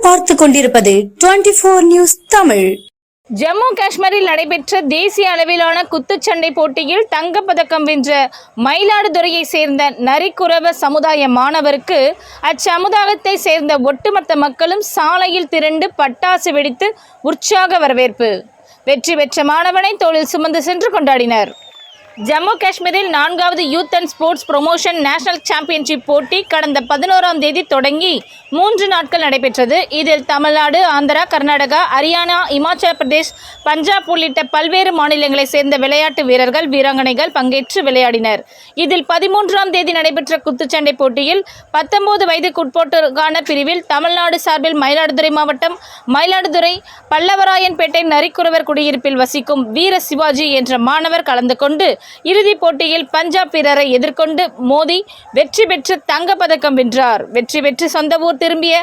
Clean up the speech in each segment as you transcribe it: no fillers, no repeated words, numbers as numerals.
பார்த்து கொண்டிருப்பது 24 நியூஸ் தமிழ். ஜம்மு காஷ்மீரில் நடைபெற்ற தேசிய அளவிலான குத்துச்சண்டை போட்டியில் தங்கப்பதக்கம் வென்ற மயிலாடுதுறையை சேர்ந்த நரிக்குறவ சமுதாய மாணவருக்கு அச்சமுதாயத்தை சேர்ந்த ஒட்டுமொத்த மக்களும் சாலையில் திரண்டு பட்டாசு வெடித்து உற்சாக வரவேற்பு. வெற்றி பெற்ற மாணவனை தோளில் சுமந்து சென்று கொண்டாடினர். ஜம்மு காஷ்மீரில் 4வது youth and sports promotion national championship போட்டி கடந்த 11ஆம் தேதி தொடங்கி 3 நாட்கள் நடைபெற்றது. இதில் தமிழ்நாடு, ஆந்திரா, கர்நாடகா, ஹரியானா, இமாச்சல பிரதேஷ், பஞ்சாப் உள்ளிட்ட பல்வேறு மாநிலங்களைச் சேர்ந்த விளையாட்டு வீரர்கள், வீராங்கனைகள் பங்கேற்று விளையாடினர். இதில் 13ஆம் தேதி நடைபெற்ற குத்துச்சண்டை போட்டியில் 19 வயதுக்குட்பட்டோருக்கான பிரிவில் தமிழ்நாடு சார்பில் மயிலாடுதுறை மாவட்டம் மயிலாடுதுறை பல்லவராயன்பேட்டை நரிக்குறவர் குடியிருப்பில் வசிக்கும் வீர சிவாஜி என்ற மாணவர் கலந்து கொண்டு இறுதிப் போட்டியில் பஞ்சாப் வீரரை எதிர்கொண்டு மோதி வெற்றி பெற்று தங்கப்பதக்கம் வென்றார். வெற்றி பெற்று சொந்த ஊர் திரும்பிய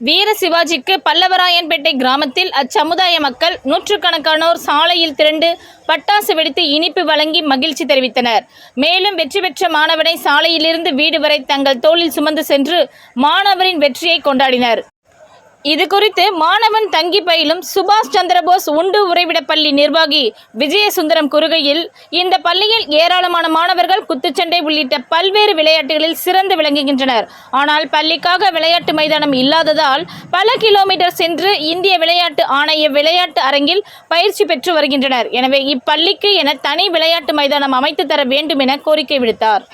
வீர சிவாஜிக்கு பல்லவராயன்பேட்டை கிராமத்தில் அச்சமுதாய மக்கள் நூற்றுக்கணக்கானோர் சாலையில் திரண்டு பட்டாசு வெடித்து இனிப்பு வழங்கி மகிழ்ச்சி தெரிவித்தனர். மேலும் வெற்றி பெற்ற மாணவனை சாலையிலிருந்து வீடு வரை தங்கள் தோளில் சுமந்து சென்று மாணவரின் வெற்றியை கொண்டாடினர். இது குறித்து மாணவன் தங்கி பயிலும் சுபாஷ் சந்திரபோஸ் உண்டு உறைவிட பள்ளி நிர்வாகி விஜயசுந்தரம் கூறுகையில், இந்த பள்ளியில் ஏராளமான மாணவர்கள் குத்துச்சண்டை உள்ளிட்ட பல்வேறு விளையாட்டுகளில் சிறந்து விளங்குகின்றனர். ஆனால் பள்ளிக்காக விளையாட்டு மைதானம் இல்லாததால் பல கிலோமீட்டர் சென்று இந்திய விளையாட்டு ஆணைய விளையாட்டு அரங்கில் பயிற்சி பெற்று வருகின்றனர். எனவே இப்பள்ளிக்கு என தனி விளையாட்டு மைதானம் அமைத்து தர வேண்டும் என கோரிக்கை விடுத்தார்.